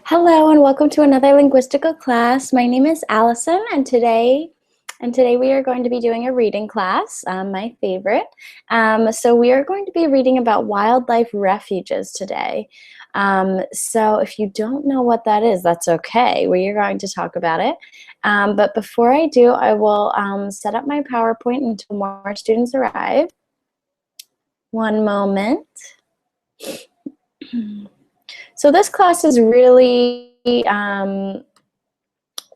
Hello and welcome to another linguistical class. My name is Allison and today we are going to be doing a reading class, my favorite. So we are going to be reading about wildlife refuges today. So if you don't know what that is, that's okay. We are going to talk about it. But before I do, I will set up my PowerPoint until more students arrive. One moment. So this class is really to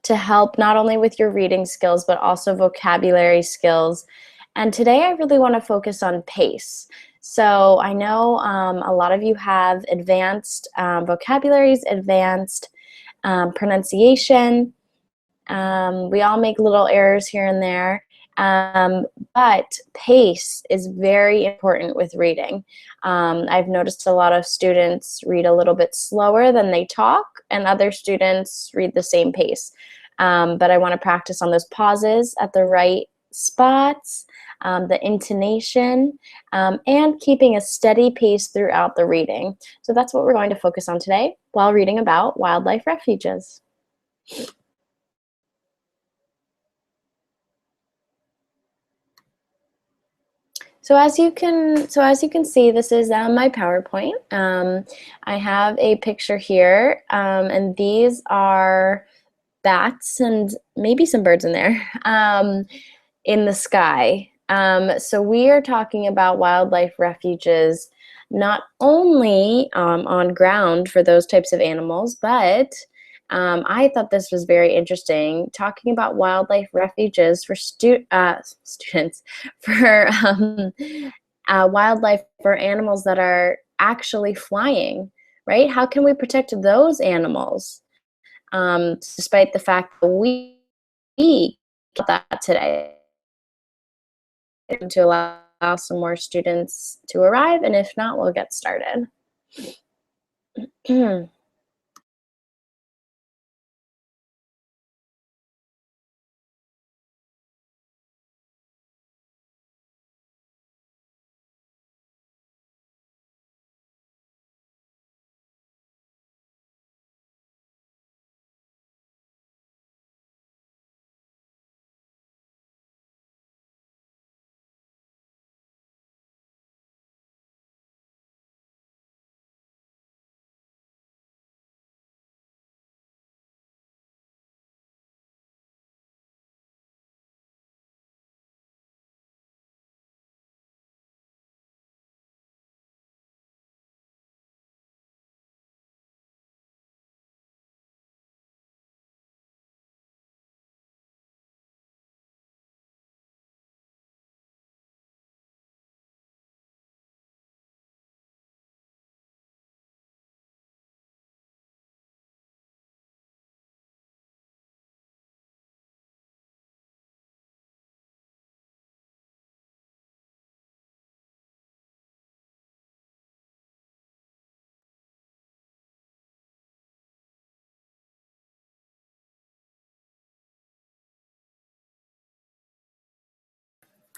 help not only with your reading skills, but also vocabulary skills. And today I really want to focus on pace. So I know a lot of you have advanced vocabularies, advanced pronunciation. We all make little errors here and there. But pace is very important with reading. I've noticed a lot of students read a little bit slower than they talk, and other students read the same pace. But I want to practice on those pauses at the right spots, the intonation, and keeping a steady pace throughout the reading. So that's what we're going to focus on today while reading about wildlife refuges. So as you can see, this is my PowerPoint. I have a picture here, and these are bats and maybe some birds in there in the sky. So we are talking about wildlife refuges, not only on ground for those types of animals, but I thought this was very interesting, talking about wildlife refuges for students, for wildlife, for animals that are actually flying, right? How can we protect those animals, despite the fact that we got that today, to allow some more students to arrive, and if not, we'll get started.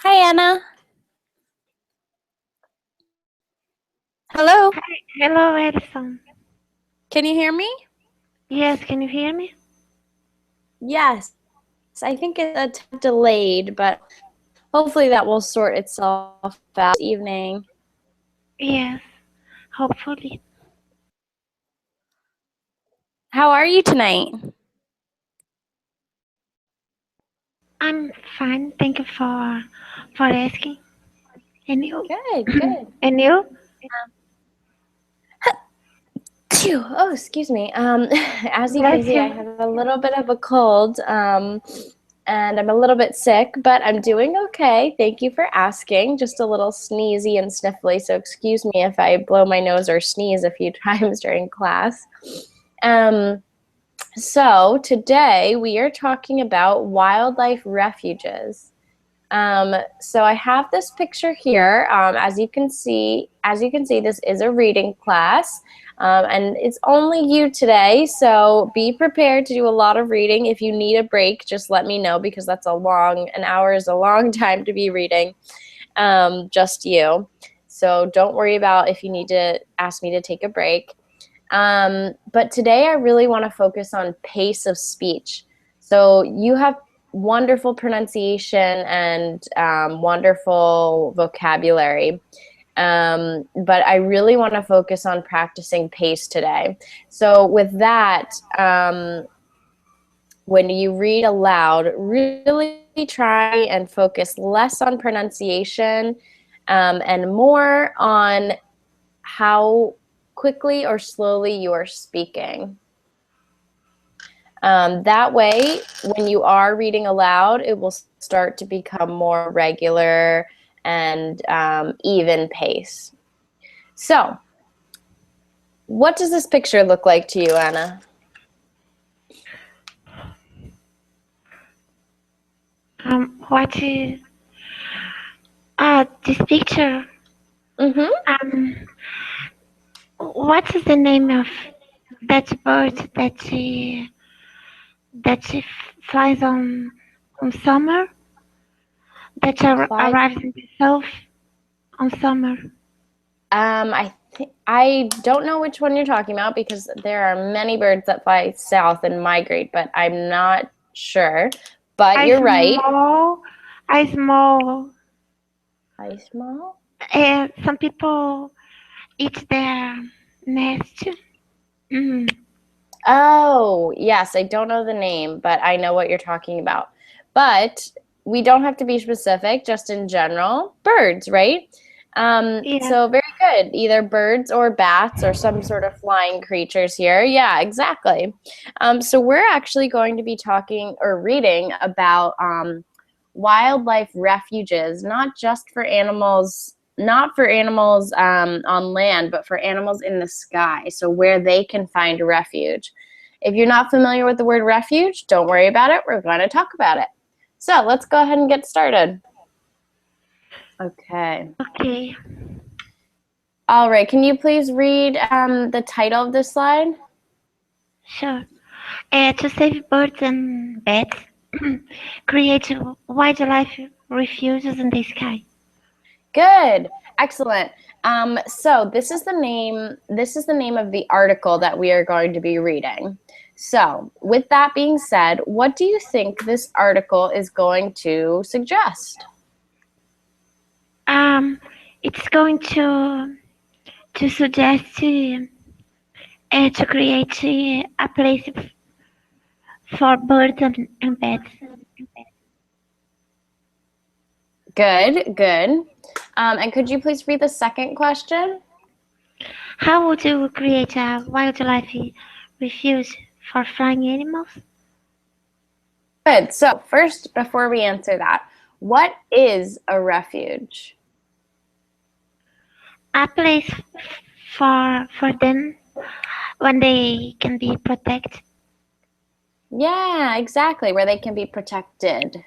Hi, Anna. Hello. Hello, Edison. Can you hear me? Yes, can you hear me? Yes. I think it's a tad delayed, but hopefully that will sort itself out this evening. Yes, hopefully. How are you tonight? I'm fine. Thank you for asking. And you? Good, good. And you? Phew. Oh, excuse me. As you can Bless see, I you. have a little bit of a cold, and I'm a little bit sick, but I'm doing okay. Thank you for asking. Just a little sneezy and sniffly, so excuse me if I blow my nose or sneeze a few times during class. So today we are talking about wildlife refuges. So I have this picture here. As you can see, this is a reading class, and it's only you today. So be prepared to do a lot of reading. If you need a break, just let me know, because an hour is a long time to be reading, just you. So don't worry about if you need to ask me to take a break. But today I really want to focus on pace of speech. So you have wonderful pronunciation and wonderful vocabulary. But I really want to focus on practicing pace today. So with that, when you read aloud, really try and focus less on pronunciation and more on how quickly or slowly you are speaking. That way, when you are reading aloud, it will start to become more regular and even pace. So, what does this picture look like to you, Anna? What is this picture? Mm-hmm. What is the name of that bird that she flies on summer? That Flies. arrives in the south on summer. I don't know which one you're talking about because there are many birds that fly south and migrate, but I'm not sure. But I you're right. small, I small. I small. Some people eat their nest. Mm. Oh, yes, I don't know the name, but I know what you're talking about. But we don't have to be specific, just in general. Birds, right? Yeah. So very good. Either birds or bats or some sort of flying creatures here. Yeah, exactly. So we're actually going to be talking or reading about wildlife refuges, not just for animals, not for animals on land, but for animals in the sky. So where they can find refuge. If you're not familiar with the word refuge, don't worry about it. We're going to talk about it. So let's go ahead and get started. Okay. Okay. All right. Can you please read the title of this slide? Sure. To save birds and bats, create wildlife refuges in the sky. Good. Excellent. So this is the name. This is the name of the article that we are going to be reading. So, with that being said, what do you think this article is going to suggest? It's going to suggest to create a place for birds and bats. Good. Good. And could you please read the second question? How would you create a wildlife refuge for flying animals? Good. So, first, before we answer that, what is a refuge? A place for them when they can be protected. Yeah, exactly, where they can be protected.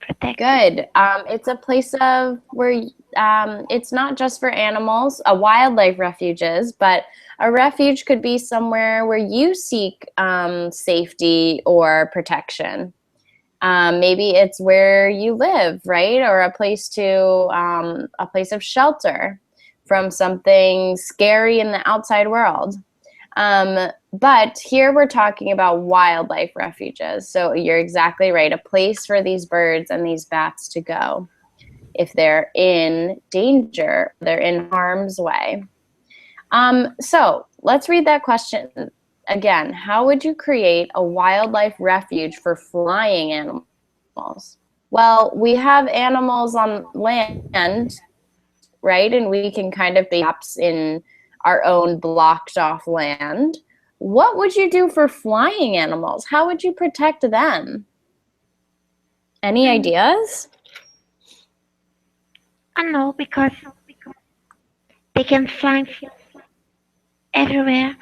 Protected. Good. It's a place of where it's not just for animals, a wildlife refuges, but a refuge could be somewhere where you seek safety or protection. Maybe it's where you live, right? Or a place of shelter from something scary in the outside world. But here we're talking about wildlife refuges. So you're exactly right. A place for these birds and these bats to go if they're in danger, they're in harm's way. So let's read that question again. How would you create a wildlife refuge for flying animals? Well, we have animals on land, right? And we can kind of be gaps in our own blocked off land. What would you do for flying animals? How would you protect them? Any Mm, ideas? I know because they can fly everywhere.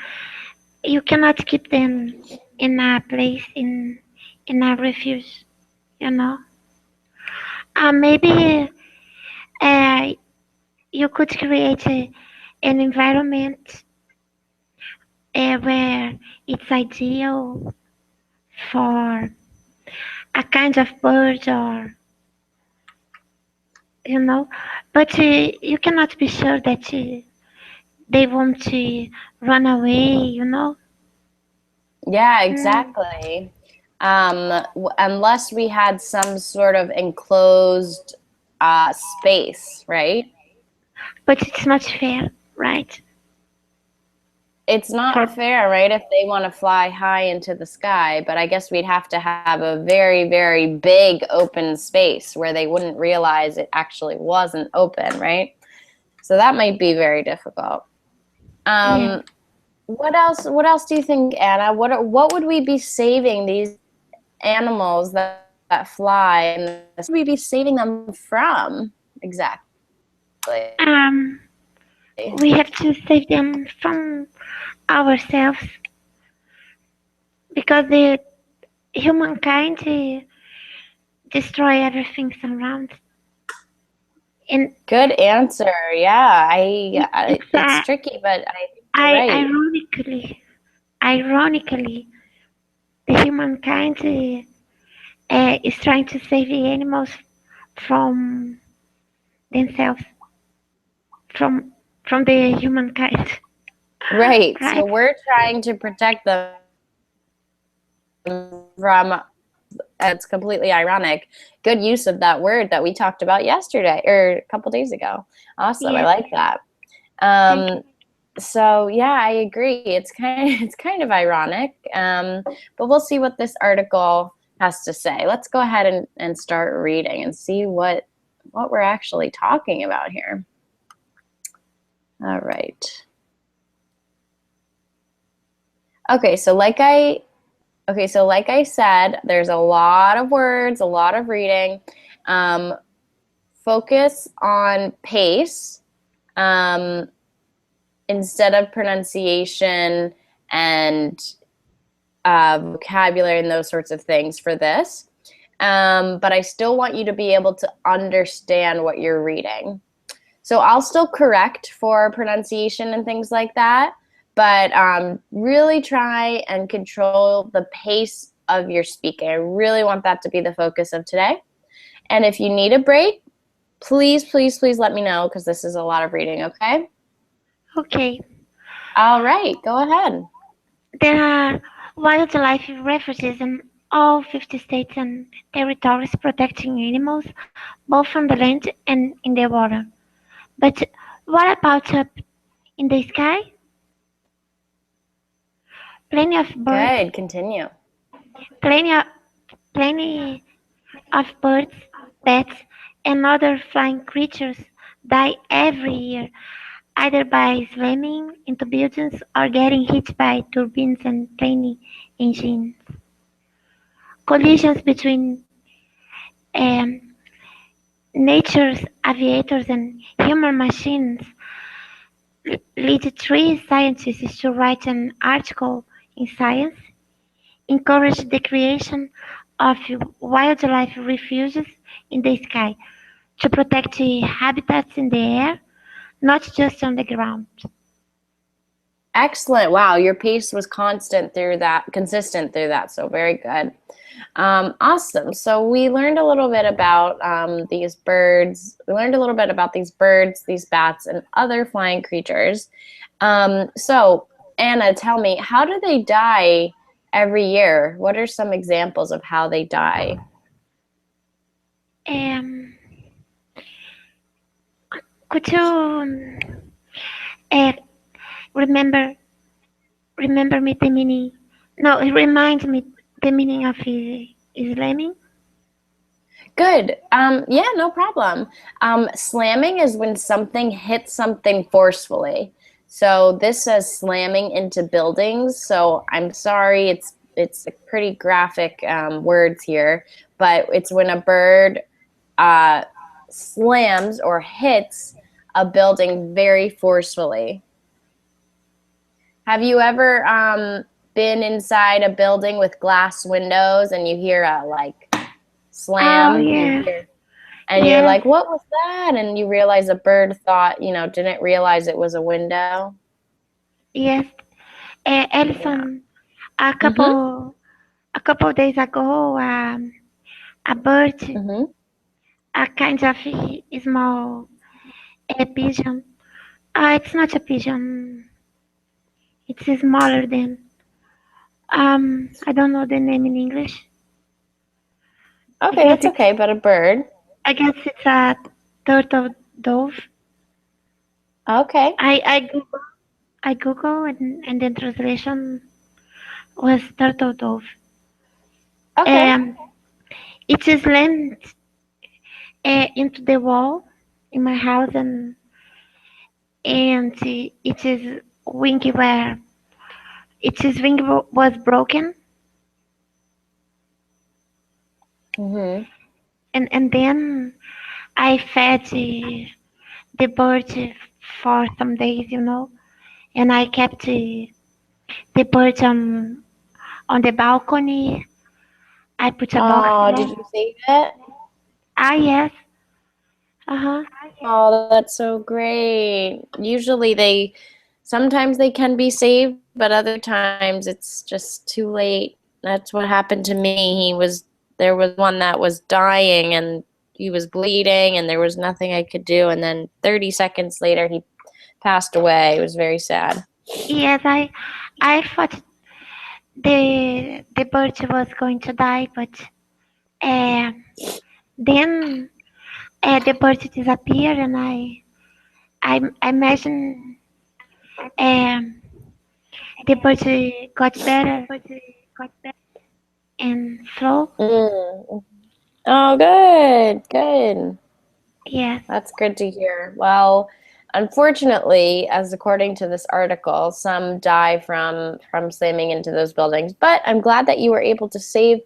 You cannot keep them in a place in a refuge. You know. Maybe uh, you could create an environment where it's ideal for a kind of bird or you know, but you cannot be sure that they want to run away. Yeah, Mm, exactly. Unless we had some sort of enclosed space, right? but it's not fair, right? It's not For fair, right, if they want to fly high into the sky, but I guess we'd have to have a very, very big open space where they wouldn't realize it actually wasn't open, right? So that might be very difficult. yeah, Um, what else do you think, Anna? What would we be saving these animals that fly and this, what would we be saving them from exactly? um, we have to save them from ourselves because the humankind destroy everything around, and Good answer. Yeah, it's it's tricky, but I think you're I right. ironically, the humankind is trying to save the animals from themselves, from from the humankind, Right. So right? we're trying to protect them from, it's completely ironic. Good use of that word that we talked about yesterday or a couple days ago. Awesome. I Yes, like that. thank you. Um, so yeah, I agree. It's kind of ironic. But we'll see what this article has to say. Let's go ahead and start reading and see what we're actually talking about here. All right. Okay, so like I said, there's a lot of words, a lot of reading. Um, Focus on pace um, instead of pronunciation and vocabulary and those sorts of things for this. But I still want you to be able to understand what you're reading. So I'll still correct for pronunciation and things like that, but really try and control the pace of your speaking. I really want that to be the focus of today. And if you need a break, please, please, please let me know because this is a lot of reading, okay? Okay, All right, go ahead. there are wildlife refuges in all 50 states and territories protecting animals both on the land and in the water. But what about up in the sky? Plenty of birds, Good, continue. plenty of, plenty of birds, bats, and other flying creatures die every year, either by slamming into buildings or getting hit by turbines and plane engines. Collisions between um, nature's aviators and human machines led three scientists to write an article in Science, encourage the creation of wildlife refuges in the sky to protect the habitats in the air, not just on the ground. Excellent. Wow, your pace was consistent through that. So very good. Awesome. So we learned a little bit about these birds. We learned a little bit about these birds, these bats, and other flying creatures. So Anna, tell me, how do they die every year? What are some examples of how they die? Um, could you uh, remember remember me the meaning? No, remind me the meaning of Islamic. Good. Yeah, no problem. Slamming is when something hits something forcefully. So this says slamming into buildings. So I'm sorry, it's pretty graphic words here, but it's when a bird uh, slams or hits a building very forcefully. Have you ever been inside a building with glass windows and you hear a like Oh slam? You yes, hear and you're yes, like, what was that? And you realize a bird thought, didn't realize it was a window. yes. Yeah. Alison, a Mhm. couple a couple of days ago, a bird, Mhm. a kind of small pigeon, It's not a pigeon. It's smaller than. I don't know the name in English. I Okay, guess that's it's. okay, but a bird. I guess it's a turtle dove. Okay. I Google and the translation was turtle dove. Okay. Um, it is slammed into the wall in my house, and it is wing was broken, Mhm. and then I fed the bird for some days, and I kept the bird on the balcony. I put a box Oh, there. did you save it? Yes. Uh-huh. Oh, that's so great. Usually sometimes they can be saved, but other times it's just too late. That's what happened to me. There was one that was dying and he was bleeding and there was nothing I could do. And then 30 seconds later, he passed away. It was very sad. Yes, I thought the bird was going to die, but uh, then the bird disappeared, and I imagine um, the bird got better and flew. Mm. Oh, good, good. Yes. That's good to hear. Well, unfortunately, as according to this article, some die from slamming into those buildings. But I'm glad that you were able to save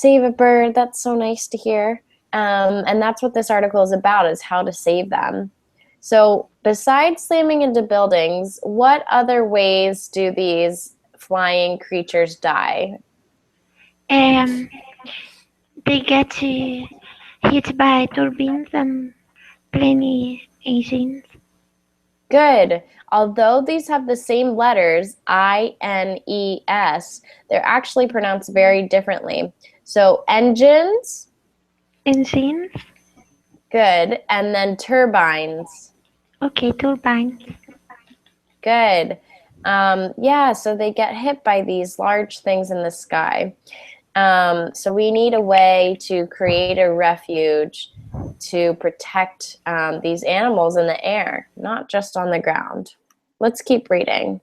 a bird. That's so nice to hear. And that's what this article is about: is how to save them. So, besides slamming into buildings, what other ways do these flying creatures die? Um, they get hit by turbines and plane engines. Good. Although these have the same letters, INES, they're actually pronounced very differently. So engines, Engines? good. And then turbines, Okay, turbines. good. Yeah, so they get hit by these large things in the sky. So we need a way to create a refuge to protect these animals in the air, not just on the ground. Let's keep reading.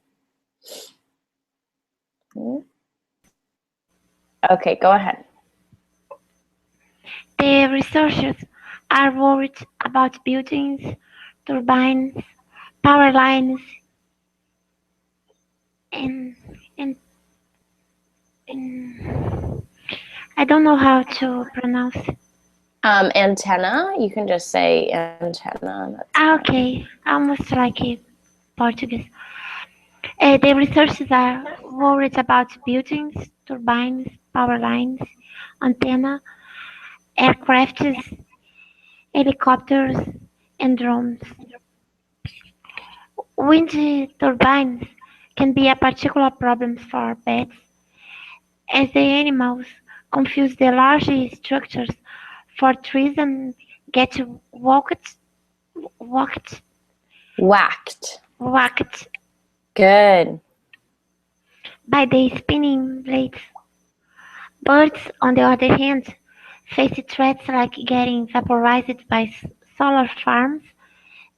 Okay, go ahead. The researchers are worried about buildings, turbines, power lines, and and, and I don't know how to pronounce it. Antenna, you can just say antenna, that's fine. Okay, almost like it Portuguese. The researchers are worried about buildings, turbines, power lines, antenna, aircrafts, helicopters, and drones. Wind turbines can be a particular problem for bats, as the animals confuse the large structures for trees and get whacked, Whacked. whacked Good. by the spinning blades. Birds, on the other hand, face threats like getting vaporized by solar farms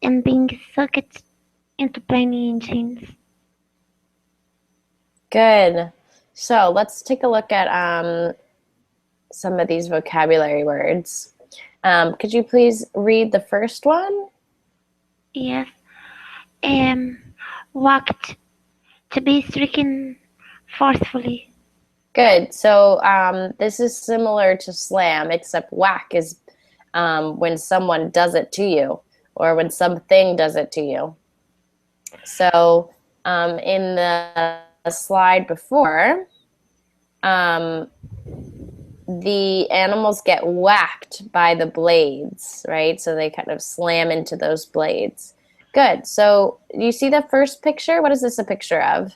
and being sucked into plane engines. Good. So let's take a look at some of these vocabulary words. Could you please read the first one? Yes, um, whacked, to be stricken forcefully. Good. So this is similar to slam, except whack is when someone does it to you or when something does it to you. So in the slide before, um, the animals get whacked by the blades, right? So they kind of slam into those blades. Good. So do you see the first picture? What is this a picture of?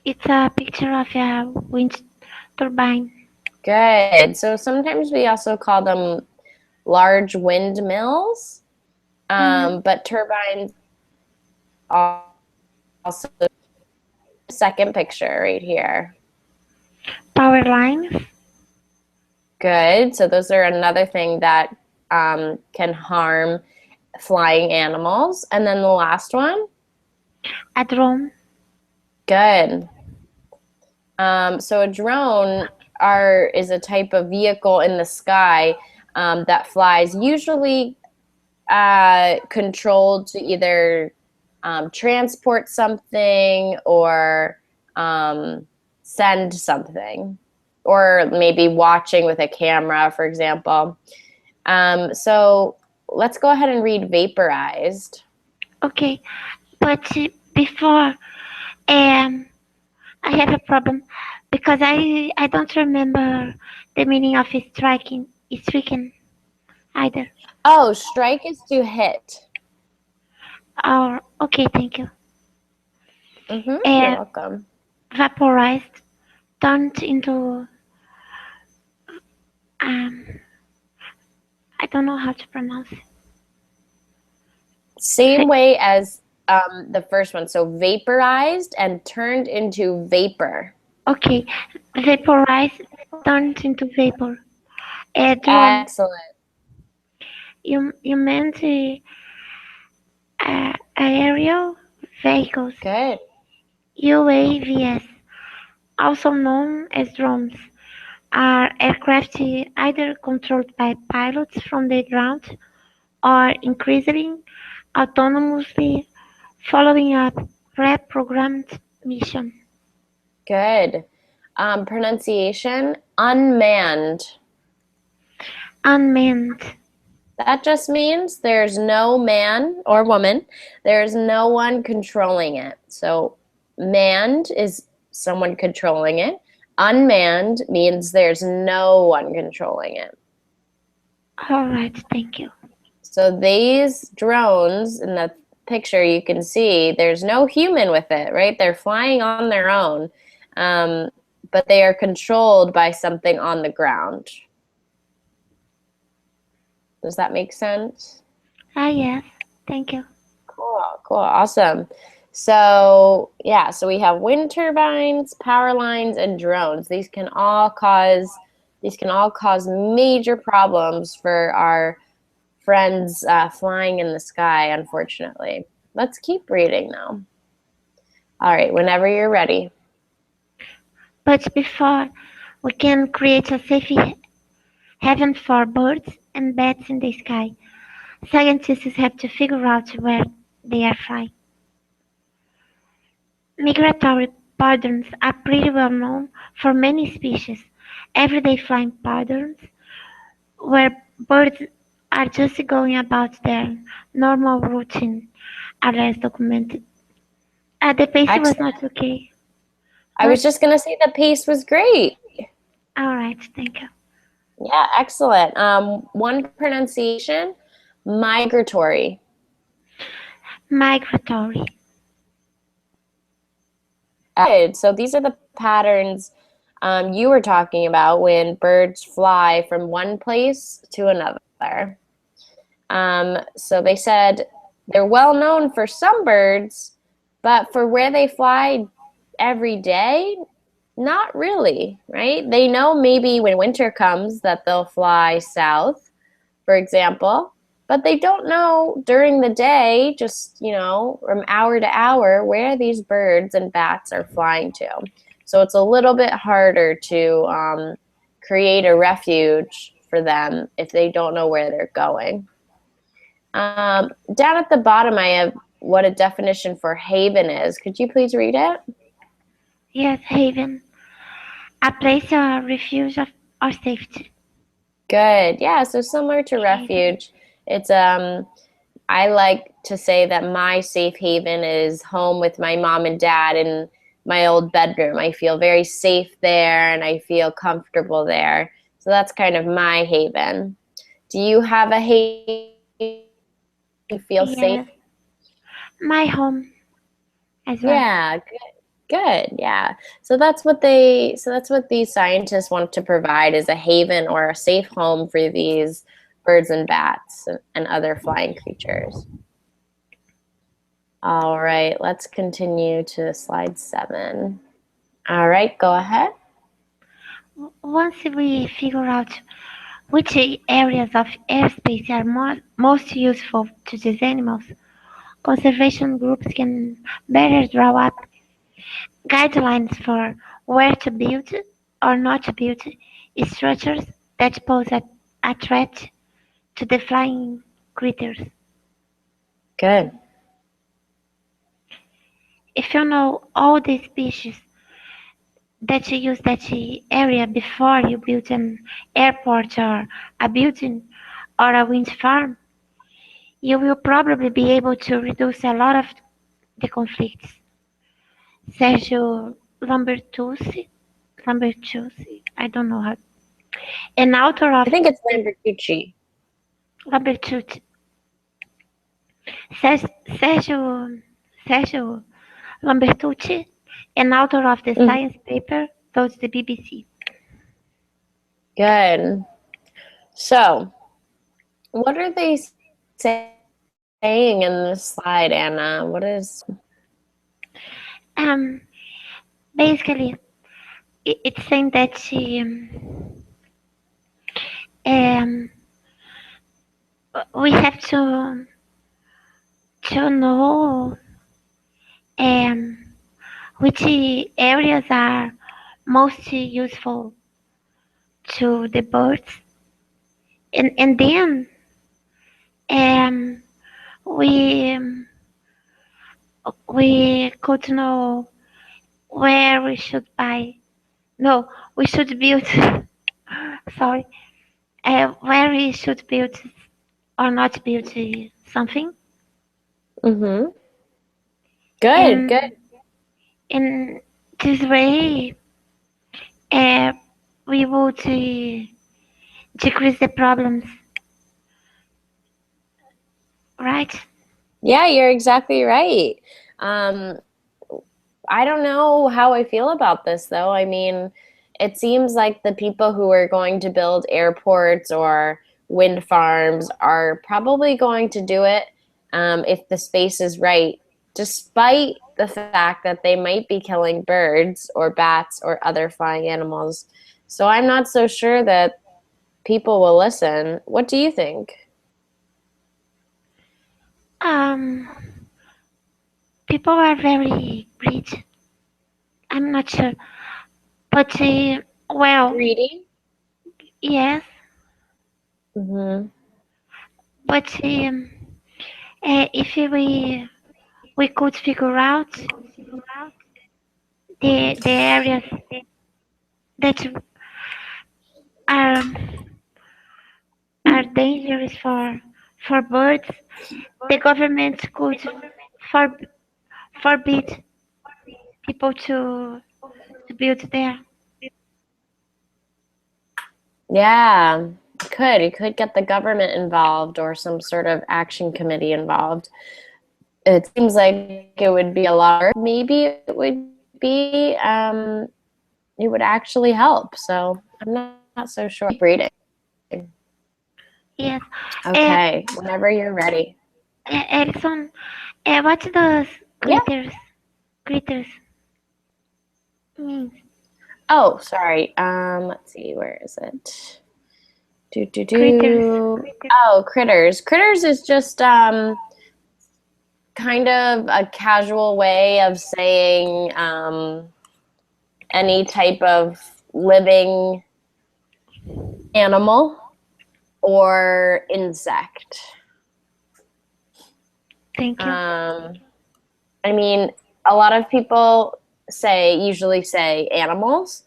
It's a picture of a wind turbine. Good. So sometimes we also call them large windmills, Mm-hmm. but turbines also second picture right here. Power lines. Good. So those are another thing that can harm flying animals. And then the last one. A drone. Good. So a drone is a type of vehicle in the sky that flies, usually controlled to either transport something or send something, or maybe watching with a camera, for example. So let's go ahead and read vaporized. Okay, but before, um, I have a problem because I don't remember the meaning of striking either. Oh, strike is to hit. Or okay, thank you. You're Uh, welcome. Vaporized, turned into um, I don't know how to pronounce it. Same way as the first one. So vaporized and turned into vapor. Okay, vaporized, turned into vapor. A drone. Excellent. You meant aerial vehicles, Good. UAVs, also known as drones, are aircraft either controlled by pilots from the ground or increasingly autonomously following a pre-programmed mission. Good. Pronunciation unmanned. Unmanned. That just means there's no man or woman, there's no one controlling it. So, manned is someone controlling it. Unmanned means there's no one controlling it. All right, thank you. So, these drones in the picture you can see, there's no human with it, right? They're flying on their own, um, but they are controlled by something on the ground. Does that make sense? Ah, yes, thank you. Cool, awesome. So, yeah, so we have wind turbines, power lines, and drones. These can all cause major problems for our friends flying in the sky, unfortunately. Let's keep reading now. All right, whenever you're ready. But before we can create a safe haven for birds and bats in the sky, scientists have to figure out where they are flying. Migratory patterns are pretty well known for many species. Everyday flying patterns, where birds are just going about their normal routine, are less documented. The pace was Excellent. not okay. I What? was just going to say the pace was great. All right, thank you. Yeah, excellent. One pronunciation, migratory. Migratory. Good. So these are the patterns you were talking about when birds fly from one place to another. So they said they're well known for some birds, but for where they fly every day, not really, right? They know maybe when winter comes that they'll fly south, for example, but they don't know during the day, just, from hour to hour, where these birds and bats are flying to. So it's a little bit harder to create a refuge for them if they don't know where they're going. Down at the bottom, I have what a definition for haven is. Could you please read it? Yes, haven. A place of refuge or safety. Good. Yeah, so similar to Haven. refuge, it's I like to say that my safe haven is home with my mom and dad in my old bedroom. I feel very safe there and I feel comfortable there. So that's kind of my haven. Do you have a haven you feel safe? Yes, my home as well. Yeah, good. Yeah. So that's what these scientists want to provide is a haven or a safe home for these birds and bats and other flying creatures. All right, let's continue to slide 7. All right, go ahead. Once we figure out which areas of airspace are most useful to these animals, conservation groups can better draw up guidelines for where to build or not to build structures that pose a threat to the flying critters. Good. If you know all the species that you use that area before you build an airport or a building or a wind farm, you will probably be able to reduce a lot of the conflicts. Sergio Lambertucci, I don't know how, an author I of think it's Lambertucci. Lambertucci, Sergio, Sergio Lambertucci, an author of the Mhm. science paper, told the BBC. Good. So, what are they saying in this slide, Anna? What is. Um, Basically, it's saying that um, we have to know um, which areas are most useful to the birds, and then um, we we could know where we should buy. No, we should build. Sorry, where we should build or not build something. Mm-hmm. Good, good. And in this way, uh, we would decrease the problems, right? Yeah, you're exactly right. Um, I don't know how I feel about this, though. I mean, it seems like the people who are going to build airports or wind farms are probably going to do it if the space is right, despite the fact that they might be killing birds or bats or other flying animals. So I'm not so sure that people will listen. What do you think? Um, People are very rich. I'm not sure, but well, Greedy? yes, Mm-hmm. but if we could figure out the areas that are are dangerous for birds, the government could for, forbid people to build there. Yeah, you could get the government involved or some sort of action committee involved. It seems like it would be a lot. Maybe it would actually help. So I'm not so sure. Keep reading. Yes. Uh, Okay, whenever you're ready. Edison, what does Yeah. critters mean? Oh, sorry. Let's see. Where is it? Do do Critters. do. Oh, critters. Critters is just kind of a casual way of saying any type of living animal or insect. Thank you. Um, I mean, a lot of people usually say animals,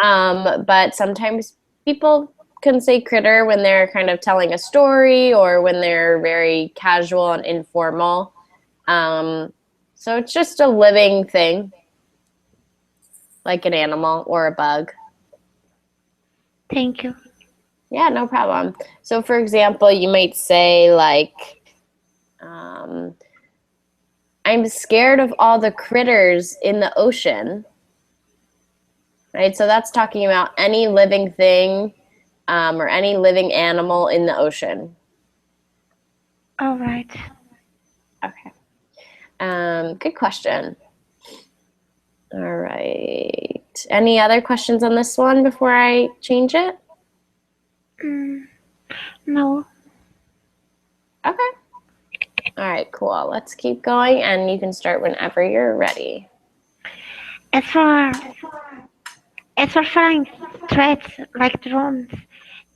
but sometimes people can say critter when they're kind of telling a story or when they're very casual and informal. Um, so it's just a living thing, like an animal or a bug. Thank you. Yeah, no problem. So, for example, you might say, like, um, I'm scared of all the critters in the ocean, right? So, that's talking about any living thing or any living animal in the ocean. All right. Okay. Good question. All right. Any other questions on this one before I change it? Mm, no. Okay. All right, cool. Let's keep going, and you can start whenever you're ready. As for as for flying threats like drones,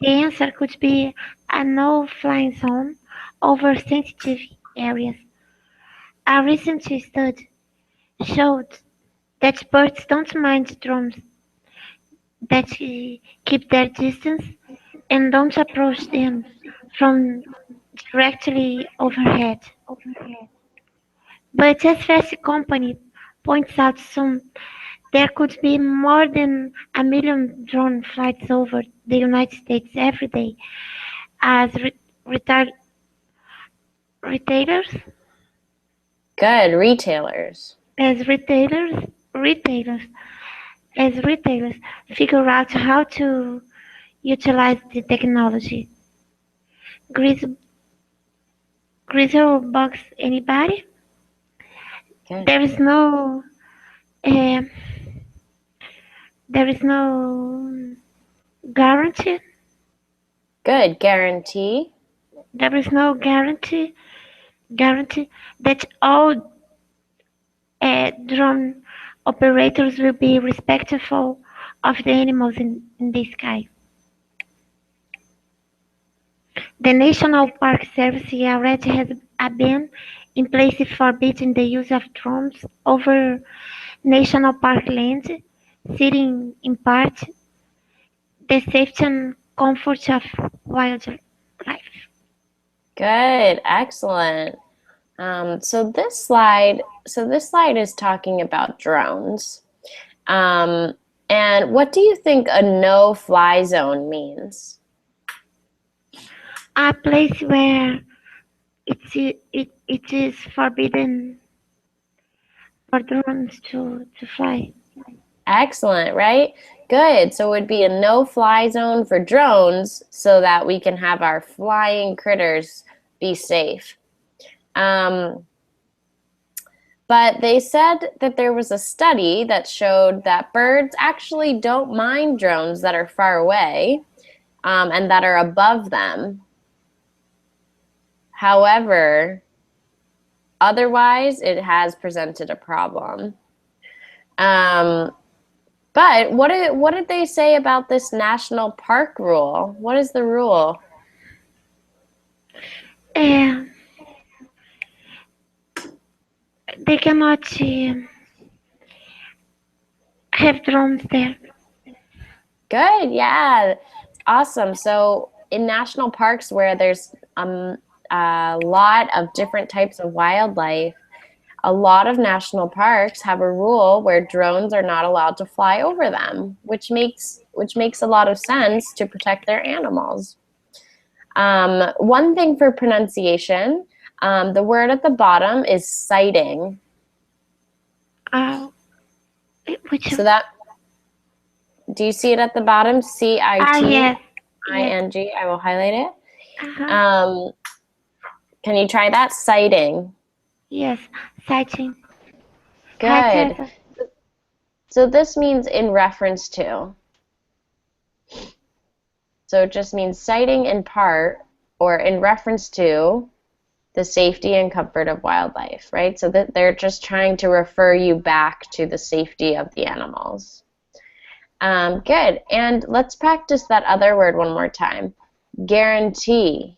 the answer could be a no-flying zone over sensitive areas. A recent study showed that birds don't mind drones that keep their distance and don't approach them from directly overhead. But as Fast Company points out soon, there could be more than a million drone flights over the United States every day as retail retailers Good. Retailers. as retailers retailers figure out how to utilize the technology. Grizzle bugs anybody? Good. There is no uh, there is no guarantee. Good. Guarantee. There is no guarantee that all drone operators will be respectful of the animals in the sky. The National Park Service already has a ban in place forbidding the use of drones over national park land, citing in part the safety and comfort of wildlife. Good. Excellent. So this slide is talking about drones. Um, and what do you think a no-fly zone means? A place where it is forbidden for drones to fly. Excellent, right? Good. So it would be a no-fly zone for drones so that we can have our flying critters be safe. Um, but they said that there was a study that showed that birds actually don't mind drones that are far away, and that are above them. However, otherwise, it has presented a problem. Um, but what did they say about this national park rule? What is the rule? Uh, they cannot have drones there. Good, yeah, awesome. So in national parks where there's a lot of different types of wildlife, a lot of national parks have a rule where drones are not allowed to fly over them, which makes a lot of sense to protect their animals. One thing for pronunciation, the word at the bottom is sighting. Uh, which So that, do you see it at the bottom? yes, yes, Sighting. I will highlight it. uh-huh, Um, can you try that? Sighting. yes, sighting. Hi, Good. Teresa. So this means in reference to. So it just means citing in part or in reference to the safety and comfort of wildlife, right? So that they're just trying to refer you back to the safety of the animals. Good. And let's practice that other word one more time. Guarantee.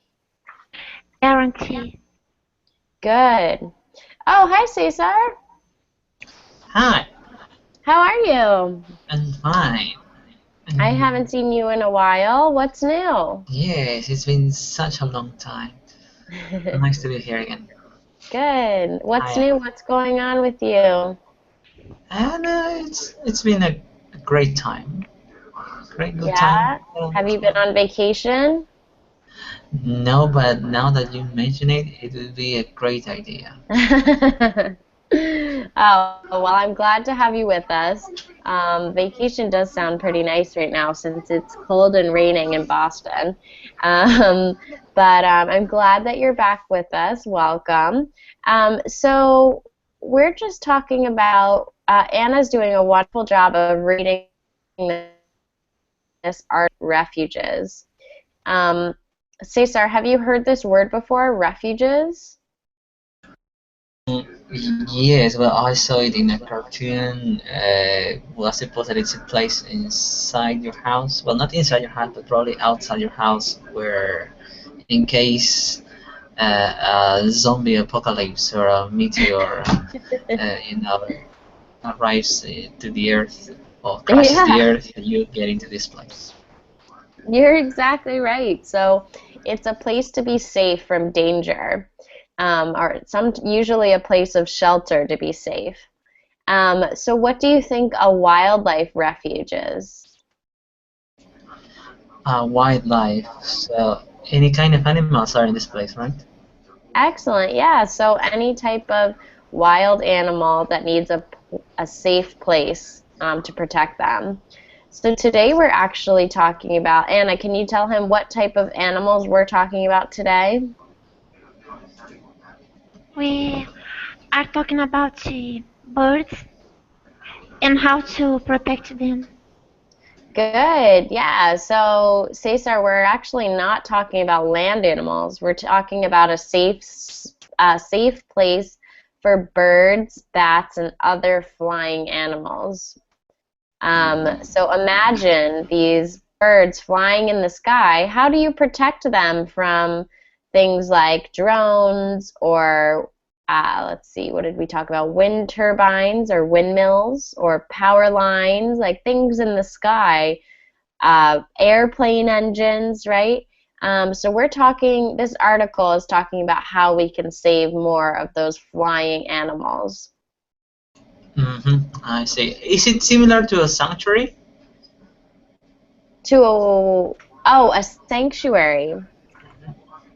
Guarantee. Good. Oh, hi, Cesar. Hi, How are you? I'm fine. I And haven't seen you in a while. What's new? yes, it's been such a long time. Nice to be here again. Good. What's I new? What's going on with you? and it's been a great time, great good time. Yeah? Have you been on vacation? No, but now that you mention it, it would be a great idea. Oh, well, I'm glad to have you with us. Vacation does sound pretty nice right now since it's cold and raining in Boston. Um, but I'm glad that you're back with us. Welcome. So we're just talking about, Anna's doing a wonderful job of reading this art, Refuges. Um, Cesar, have you heard this word before, refuges? Yes, well, I saw it in a cartoon. Well, I suppose that it's a place inside your house. Well, not inside your house, but probably outside your house, where in case a zombie apocalypse or a meteor, you know, arrives to the Earth or crashes the Yeah, Earth, you get into this place. you're exactly right. So it's a place to be safe from danger, or usually a place of shelter to be safe. So what do you think a wildlife refuge is? Wildlife. So any kind of animals are in this place, right? Excellent. Yeah. So any type of wild animal that needs a safe place to protect them. So today we're actually talking about, Anna, can you tell him what type of animals we're talking about today? We are talking about the birds and how to protect them. Good. Yeah. So, Cesar, we're actually not talking about land animals. We're talking about a safe place for birds, bats, and other flying animals. So imagine these birds flying in the sky. How do you protect them from things like drones or, let's see, what did we talk about? Wind turbines or windmills or power lines, like things in the sky, airplane engines, right? So this article is talking about how we can save more of those flying animals. I see. Is it similar to a sanctuary? A sanctuary.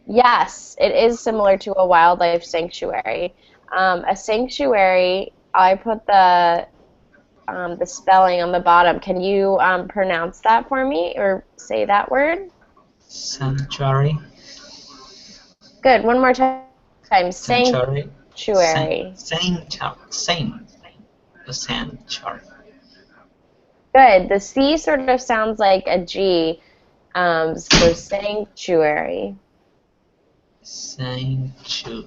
Yes, it is similar to a wildlife sanctuary. A sanctuary, I put the spelling on the bottom. Can you pronounce that for me or say that word? Sanctuary. Good. One more time. Sanctuary. Sanctuary. A sanctuary. Good. The C sort of sounds like a G, so sanctuary. Sanctuary.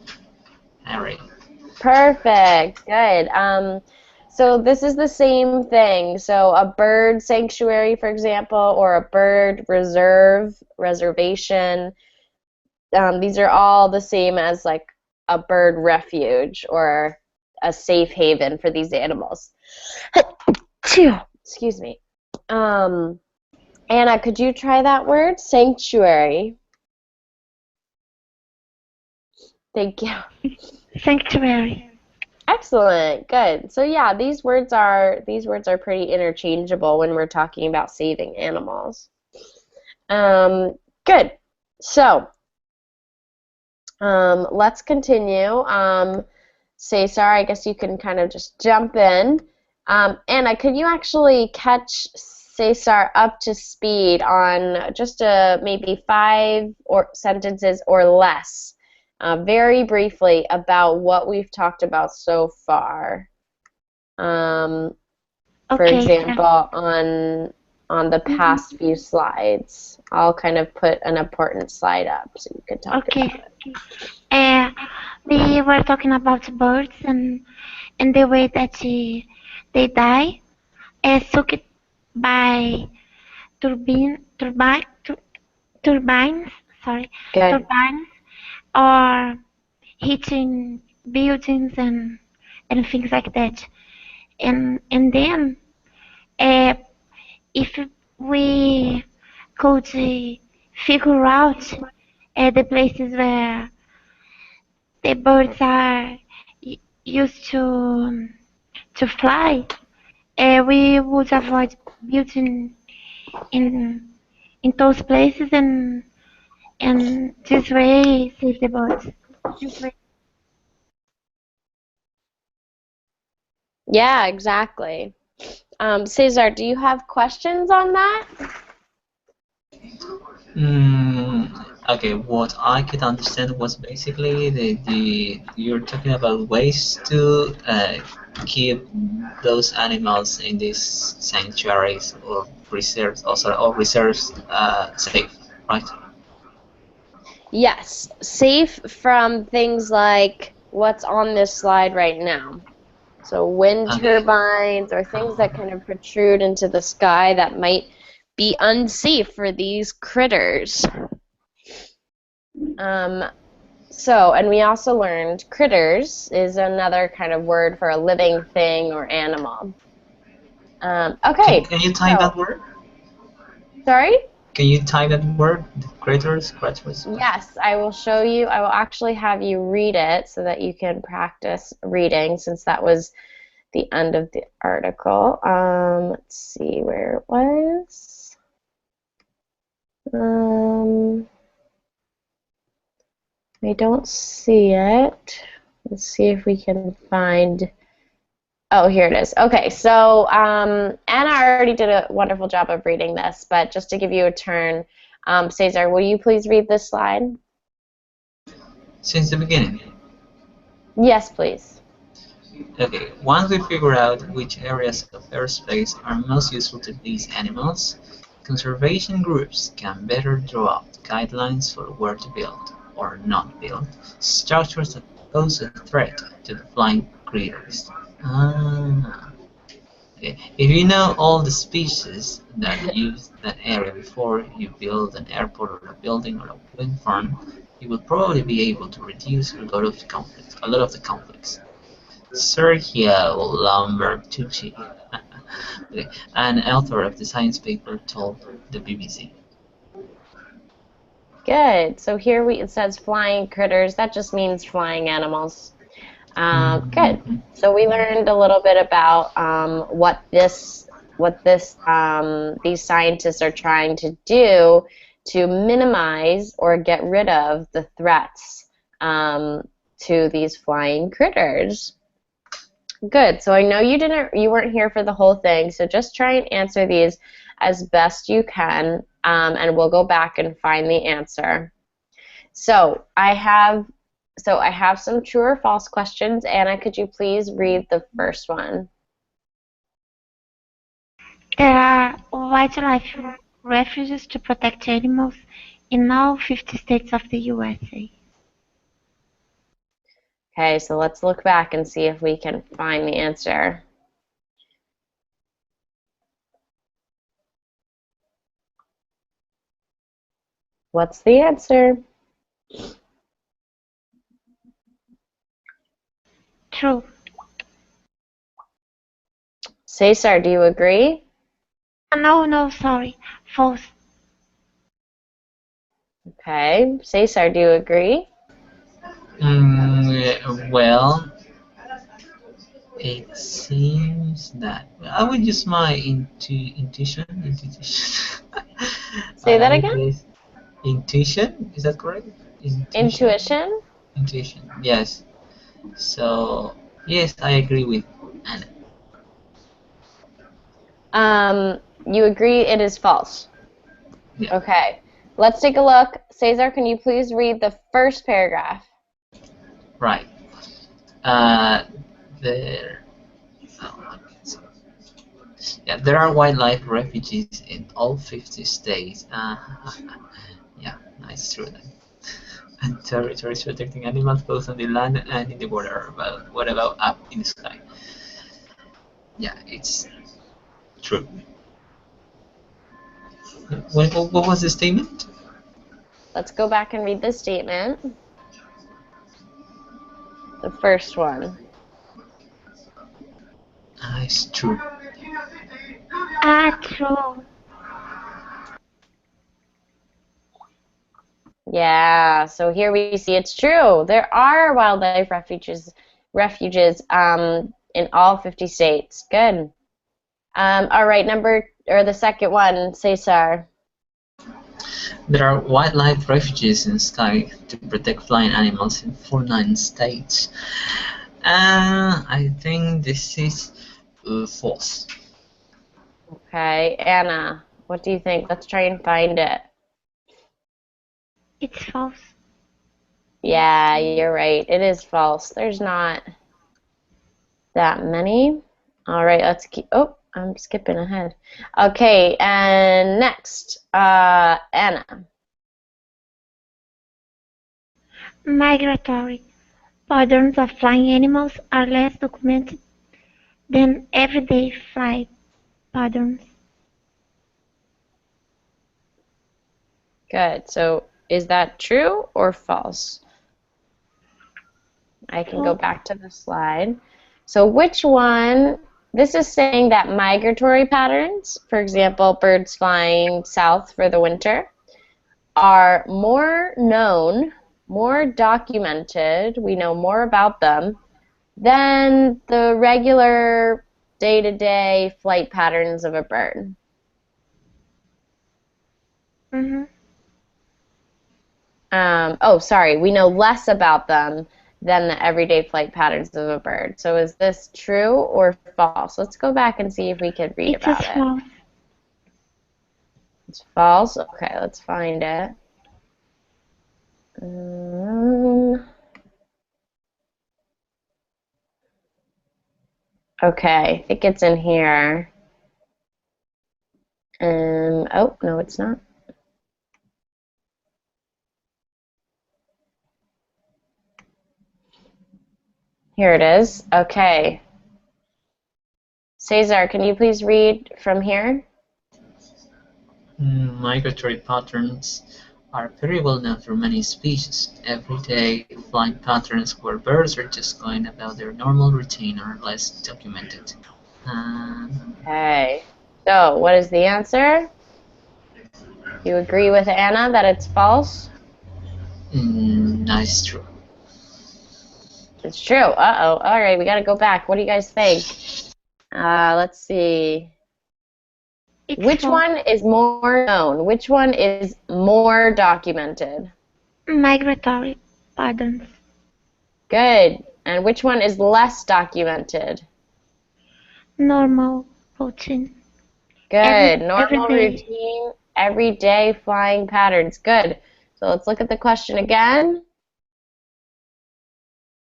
Perfect. Good. So this is the same thing. So a bird sanctuary, for example, or a bird reservation. These are all the same as like a bird refuge or a safe haven for these animals. Phew. Excuse me. Um, Anna, could you try that word? Sanctuary. Thank you. Sanctuary. Excellent. Good. So yeah, these words are pretty interchangeable when we're talking about saving animals. Good. So, let's continue. Cesar, I guess you can kind of just jump in. Anna, could you actually catch Cesar up to speed on just maybe 5 sentences or less, very briefly about what we've talked about so far? Um, for Okay, example, on the past few slides. I'll kind of put an important slide up so you can talk about okay. it. Uh, we were talking about birds and the way that they die, sucked by turbines, sorry, Good. turbines, or hitting buildings and things like that. And then, uh, if we could figure out the places where the birds are used to fly, we would avoid building in in those places and this way save the birds. Yeah, exactly. Cesar, do you have questions on that? Okay, what I could understand was basically the you're talking about ways to keep those animals in these sanctuaries or reserves, or reserves safe, right? Yes, safe from things like what's on this slide right now. So wind Okay. turbines or things that kind of protrude into the sky that might be unsafe for these critters. Um, and we also learned critters is another kind of word for a living thing or animal. Okay, Can you type so, that word? sorry? Can you type that word? The critters. Yes, I will show you. I will actually have you read it so that you can practice reading since that was the end of the article. Let's see where it was. I don't see it. Let's see if we can find. Oh, here it is. Okay, so Anna already did a wonderful job of reading this, but just to give you a turn, Cesar, will you please read this slide? Since the beginning. Yes, please. Okay, once we figure out which areas of airspace are most useful to these animals, conservation groups can better draw up guidelines for where to build, or not build, structures that pose a threat to the flying critters. Ah. Okay. If you know all the species that use that area before you build an airport or a building or a wind farm, you will probably be able to reduce a lot of the conflicts. Sergio Lambertucci, an author of the science paper, told the BBC. Good. So here it says flying critters. That just means flying animals. Good. Mhm. So we learned a little bit about these scientists are trying to do to minimize or get rid of the threats to these flying critters. Good. So I know you weren't here for the whole thing, so just try and answer these as best you can, and we'll go back and find the answer. So I have some true or false questions. Anna, could you please read the first one? There are wildlife refuges to protect animals in all 50 states of the USA. Okay, so let's look back and see if we can find the answer. What's the answer? True. Cesar, do you agree? No, sorry. False. Okay. Cesar, do you agree? Well, it seems that I would use my intuition, Say and that I again? guess intuition. Is that correct? Intuition. Intuition? Intuition. Yes. So yes, I agree with Anna. You agree it is false. Yeah. Okay. Let's take a look. Cesar, can you please read the first paragraph? Right. Uh, there. Oh, yeah, there are wildlife refuges in all 50 states. Yeah, nice, true then. And territories protecting animals both on the land and in the water. But what about up in the sky? Yeah, it's true. What was the statement? Let's go back and read the statement. The first one. It's true. True. Yeah, so here we see it's true. There are wildlife refuges in all 50 states. Good. All right, the second one, Cesar. There are wildlife refuges in the sky to protect flying animals in 49 states. I think this is false. Okay, Anna, what do you think? Let's try and find it. It's false. Yeah, you're right. It is false. There's not that many. All right, let's keep. Oh, I'm skipping ahead. Okay, and next, Anna. Migratory patterns of flying animals are less documented than everyday flight patterns. Good. So, is that true or false? I can go False. back to the slide. So, which one? This is saying that migratory patterns, for example, birds flying south for the winter, are more known, more documented, we know more about them than the regular day-to-day flight patterns of a bird. Mm-hmm. Oh, sorry, we know less about them than the everyday flight patterns of a bird. So is this true or false? Let's go back and see if we could read It is about it. false. It's false? Okay, let's find it. Um, okay, I think it's in here. Oh, no, it's not. Here it is. Okay. Cesar, can you please read from here? Migratory patterns are very well known for many species. Everyday flying patterns where birds are just going about their normal routine are less documented. Um, Okay. So, what is the answer? You agree with Anna that it's false? nice true. It's true. Uh-oh. All right, we got to go back. What do you guys think? Let's see. It's Which false. one is more known? Which one is more documented? Migratory patterns. Good. And which one is less documented? Normal routine. Good. Every Normal day. routine, everyday flying patterns. Good. So let's look at the question again.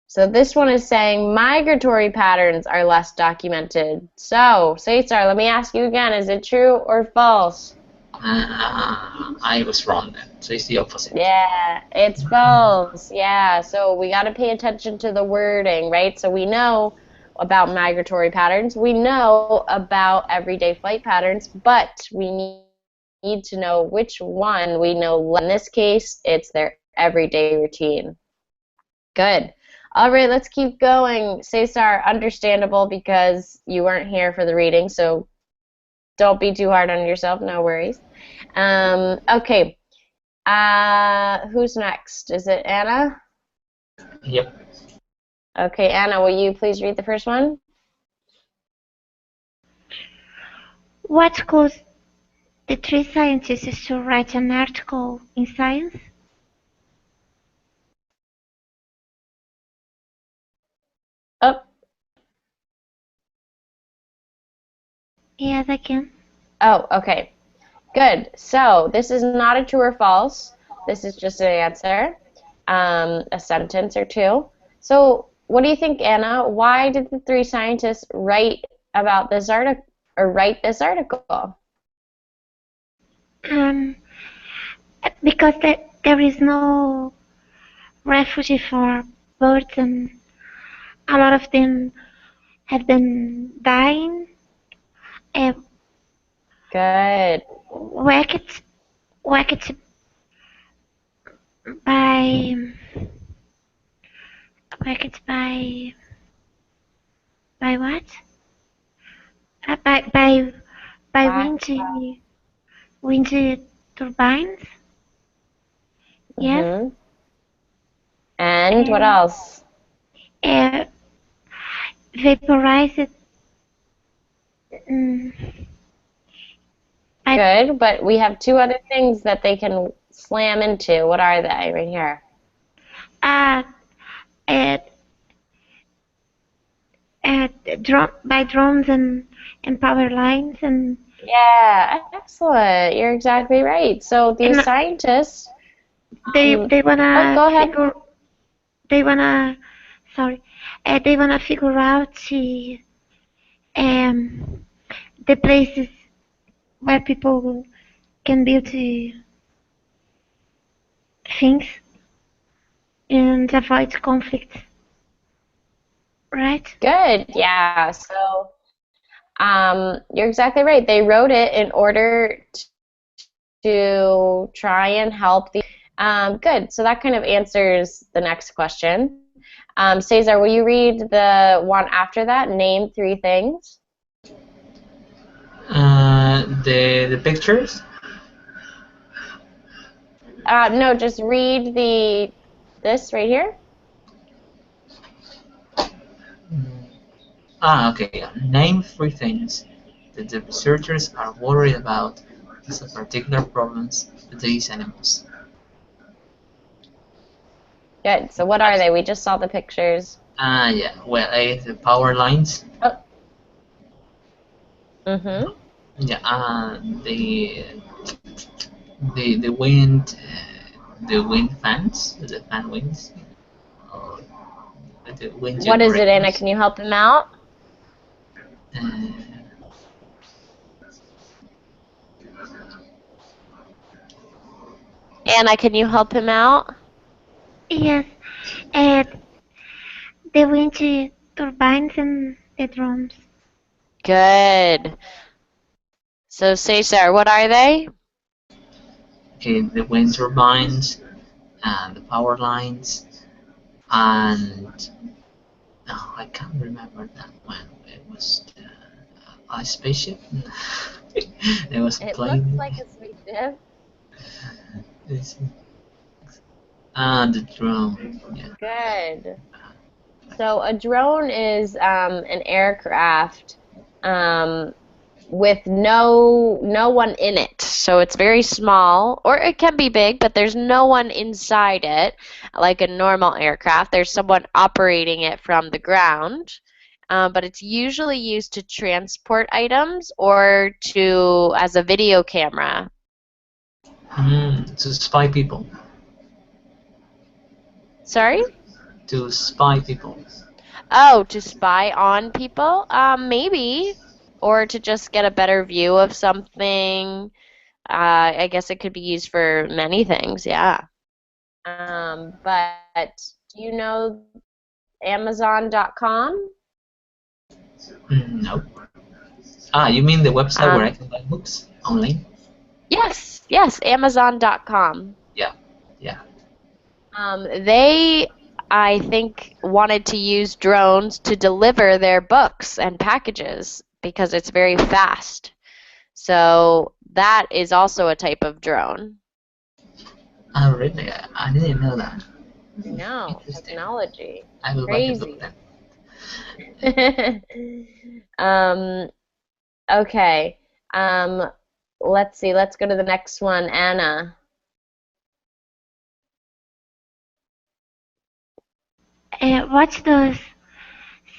So this one is saying migratory patterns are less documented. So, Cesar, let me ask you again, is it true or false? I was wrong then, so it's the opposite. Yeah, it's false. Yeah, so we got to pay attention to the wording, right? So we know about migratory patterns. We know about everyday flight patterns, but we need to know which one we know. In this case, it's their everyday routine. Good. All right, let's keep going. Cesar, understandable because you weren't here for the reading, so don't be too hard on yourself. No worries. Okay. Who's next? Is it Anna? Yep. Okay, Anna, will you please read the first one? What caused the three scientists to write an article in Science? Oh, Yes, I can. oh, okay. Good. So this is not a true or false. This is just an answer, a sentence or two. So what do you think, Anna? Why did the three scientists write about this article or write this article? Um, because there is no refugee for birds, and a lot of them have been dying, uh, Good. whacked, whacked by, whacked by what? Uh, by by by Black. windy turbines. Yes, Mm-hmm. And what and else? uh, vaporized. Um, I Good, but we have two other things that they can slam into. What are they right here? uh, uh, uh, by drones and power lines Yeah, excellent. You're exactly right. So these and scientists They Oh, wanna go ahead. figure they wanna sorry they wanna figure out um the places where people can build things and avoid conflicts, right? Good. Yeah. So, you're exactly right. They wrote it in order to try and help the. Good. So that kind of answers the next question. Cesar, will you read the one after that? Name three things. The pictures. No, just read this right here. Mm. Okay. Name three things that the researchers are worried about as a particular problems with these animals. Good. So what are they? We just saw the pictures. Yeah. Well, the power lines. Oh. Mm-hmm. Yeah. The wind, the wind fans, the fan wings, or the wind What is it, Anna? generators. Can you help him out? Uh, Anna, can you help him out? Yes, and the wind turbines and the drums. Good. So Cesar, what are they? okay, the wind turbines and the power lines, and oh, I can't remember that one. It was a spaceship. There was a It looks plane. like a spaceship. It's- and the drone. Yeah. Good. So a drone is an aircraft um, with no one in it. So it's very small, or it can be big, but there's no one inside it, like a normal aircraft. There's someone operating it from the ground. But it's usually used to transport items or to as a video camera. To spy people. Sorry? To spy people. Oh, to spy on people? Maybe. Or to just get a better view of something. I guess it could be used for many things, yeah. But do you know Amazon.com? No. You mean the website where I Um, can buy books online? yes, Amazon.com. Yeah. Yeah. They, I think, wanted to use drones to deliver their books and packages because it's very fast. So that is also a type of drone. Oh, really? I didn't know that. I know, Interesting. technology. I will buy the book Crazy. then. um, okay. Um, let's see. Let's go to the next one. Anna. What does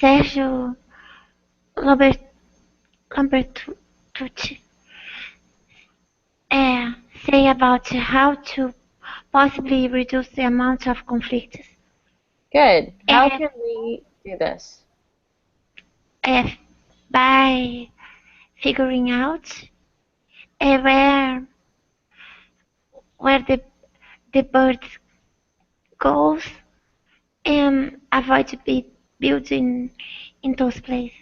Sergio Robert, Lambertucci uh, say about how to possibly reduce the amount of conflicts Good. How uh, can we do this? uh, by figuring out uh, where the birds goes and avoid to be built in those places.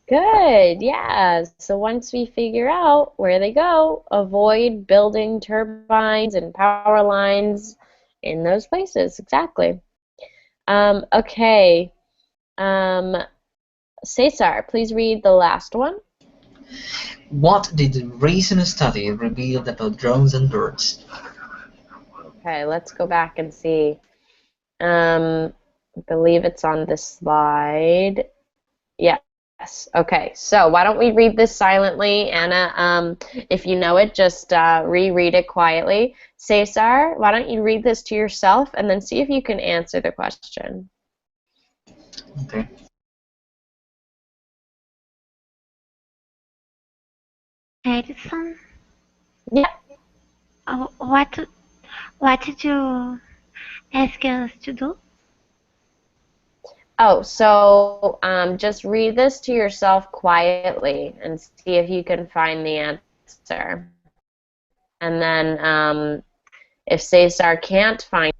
Good. Yeah. So once we figure out where they go, avoid building turbines and power lines in those places. Exactly. Okay. Um, Cesar, please read the last one. What did the recent study reveal about drones and birds? Okay, let's go back and see. I believe it's on this slide. Yes. Okay. So why don't we read this silently, Anna? If you know it, just reread it quietly. Cesar, why don't you read this to yourself and then see if you can answer the question? Okay. Edison, Yeah. uh, what What did you ask us to do? Oh, so just read this to yourself quietly and see if you can find the answer. And then if Cesar can't find,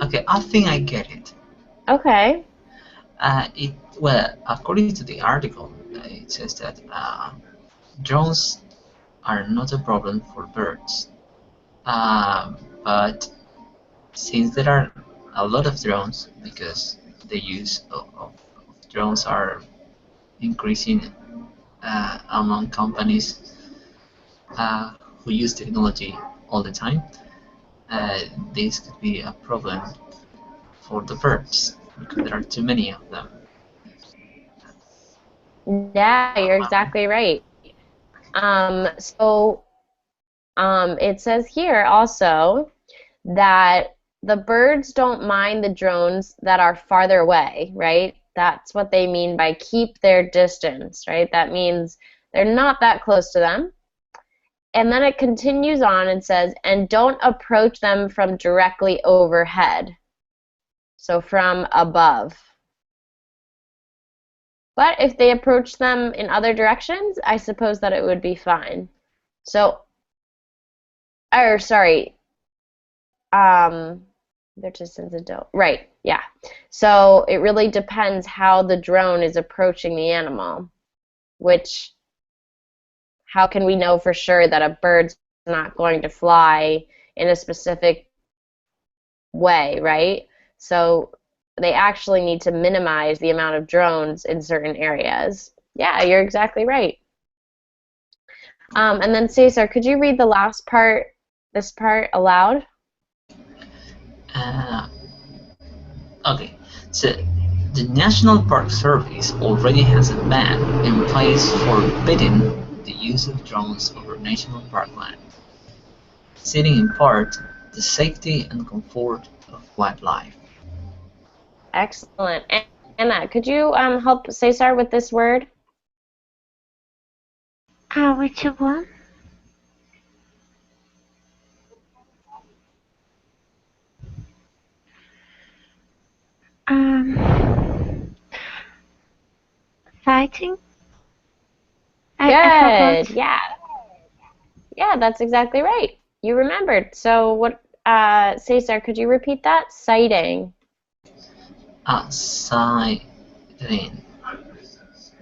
Okay, I think I get it. okay. Well, according to the article, it says that drones are not a problem for birds. But since there are a lot of drones, because the use of drones are increasing among companies uh, who use technology all the time, uh, this could be a problem for the birds because there are too many of them. Yeah, you're exactly right. So it says here also that the birds don't mind the drones that are farther away, right? That's what they mean by keep their distance, right? That means they're not that close to them. And then it continues on and says, and don't approach them from directly overhead. So from above. But if they approach them in other directions, I suppose that it would be fine. So, or sorry, their distance and don't. Right, yeah. So it really depends how the drone is approaching the animal, which, how can we know for sure that a bird's not going to fly in a specific way, right? So they actually need to minimize the amount of drones in certain areas. Yeah, you're exactly right. And then Cesar, could you read the last part, this part aloud? Uh, okay, so the National Park Service already has a ban in place forbidding the use of drones over national parkland, citing in part the safety and comfort of wildlife. Excellent. Anna, could you help Cesar with this word? Which one? Um, Fighting? I Good. forgot. Yeah. Yeah, that's exactly right. You remembered. So what, Cesar, could you repeat that? Citing. Siren.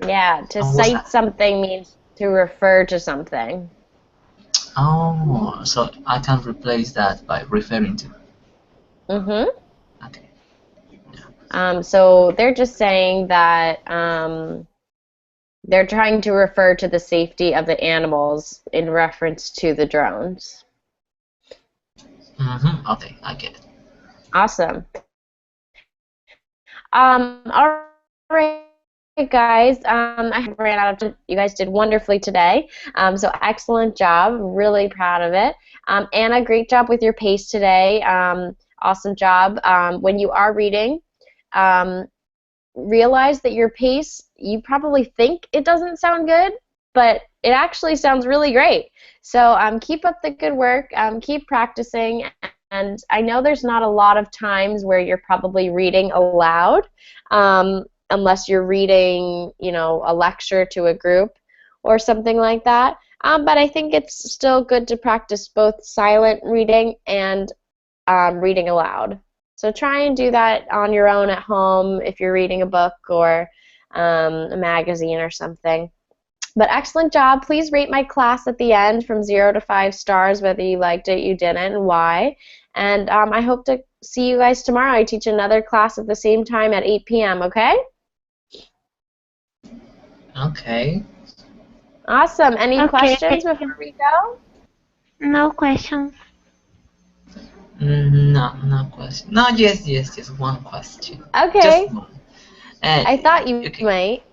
Yeah, to And what's cite that? something means to refer to something. Oh, so I can replace that by referring to. Mm-hmm. Okay. Yeah. So they're just saying that they're trying to refer to the safety of the animals in reference to the drones. Okay, I get it. Awesome. All right, guys. I have ran out of time. You guys did wonderfully today. So excellent job. Really proud of it. Anna, great job with your pace today. Awesome job. When you are reading, um, realize that your pace, you probably think it doesn't sound good, but it actually sounds really great. So keep up the good work, keep practicing, and I know there's not a lot of times where you're probably reading aloud, unless you're reading, a lecture to a group or something like that. But I think it's still good to practice both silent reading and reading aloud. So try and do that on your own at home if you're reading a book or a magazine or something. But excellent job. Please rate my class at the end from 0 to 5 stars, whether you liked it, you didn't, and why. And I hope to see you guys tomorrow. I teach another class at the same time at 8 p.m., okay? Okay. Awesome. Any Okay, questions thank before you. we go? No questions. No, no question. No, yes. One question. Just Okay. one. Uh, I thought you okay. might.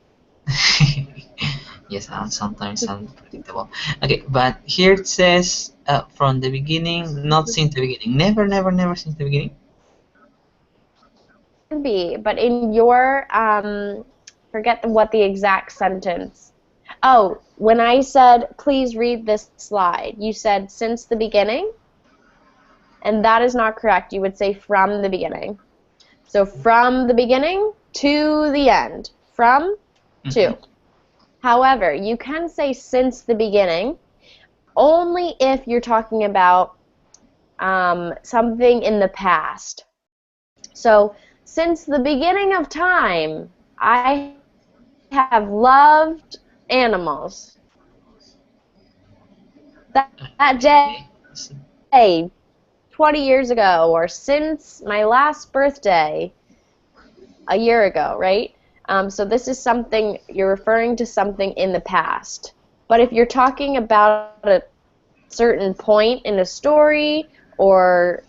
Yes, sometimes unpredictable. Okay, but here it says from the beginning, not since the beginning. Never since the beginning. Be, but in your forget what the exact sentence. Oh, when I said, please read this slide, you said since the beginning, and that is not correct. You would say from the beginning. So from the beginning to the end. From Mm-hmm. to. However, you can say since the beginning only if you're talking about something in the past. So, since the beginning of time, I have loved animals. That Okay. day, 20 years ago, or since my last birthday, a year ago, right? So this is something, you're referring to something in the past. But if you're talking about a certain point in a story or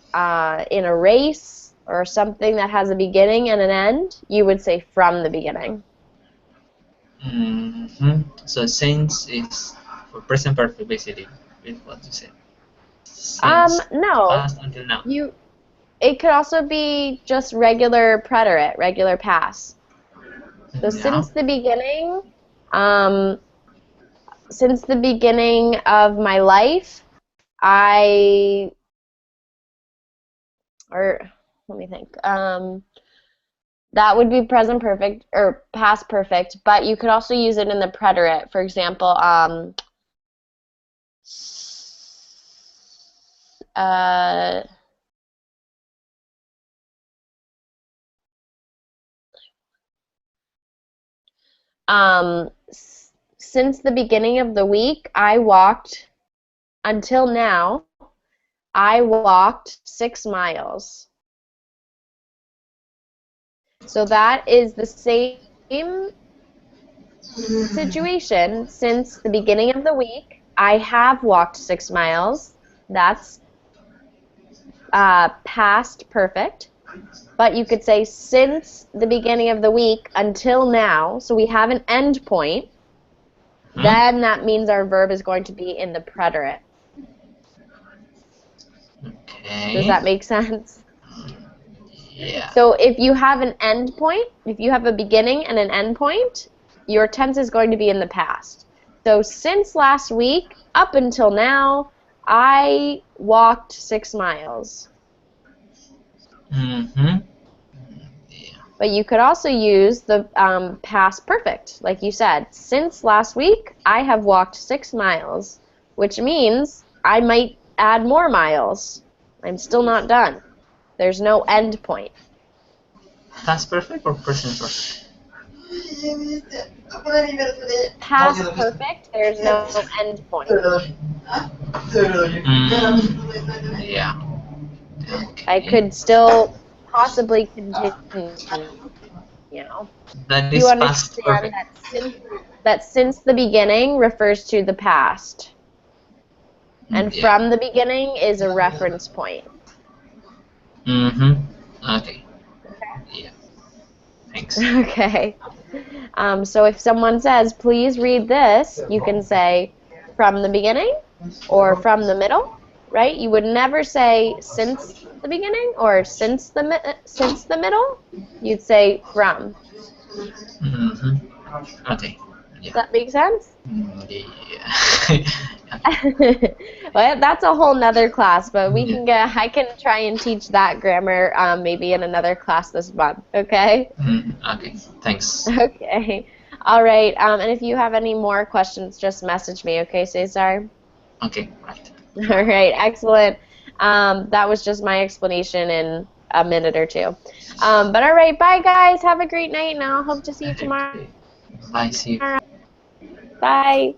in a race or something that has a beginning and an end, you would say from the beginning. So since is for present perfect basically with what you said. Since No, past until now. you. It could also be just regular preterite, regular past. So Now. um, since the beginning of my life, I, or let me think. That would be present perfect or past perfect, but you could also use it in the preterite. For example, uh, since the beginning of the week, I walked until now. I walked 6 miles. So that is the same situation since the beginning of the week. I have walked 6 miles. That's past perfect. But you could say since the beginning of the week until now. So we have an end point. Hmm? Then that means our verb is going to be in the preterite. Does Okay. that make sense? Yeah. So if you have an end point, if you have a beginning and an end point, your tense is going to be in the past. So since last week up until now, I walked 6 miles. Mm-hmm. Yeah. But you could also use the past perfect, like you said. Since last week, I have walked 6 miles, which means I might add more miles. I'm still not done. There's no end point. Past perfect or present perfect? Past perfect, there's no end point. Yeah. I Okay. could still possibly continue. That You is past understand perfect. that since the beginning refers to the past, and Yeah. from the beginning is a reference point. Mm-hmm. Okay. Yeah. Thanks. Okay. So if someone says, please read this, you can say from the beginning or from the middle, right? You would never say since the beginning or since the middle. You'd say from. Mm-hmm. Okay. Does Yeah. that make sense? Yeah. Okay. Well, that's a whole nother class, but I can try and teach that grammar maybe in another class this month, okay? Okay. Thanks. Okay. All right. And if you have any more questions, just message me, okay, Cesar? Okay. Right. All right. Excellent. That was just my explanation in a minute or two. But all right. Bye, guys. Have a great night, and I'll hope to see you tomorrow. Okay. Bye. See you. Bye.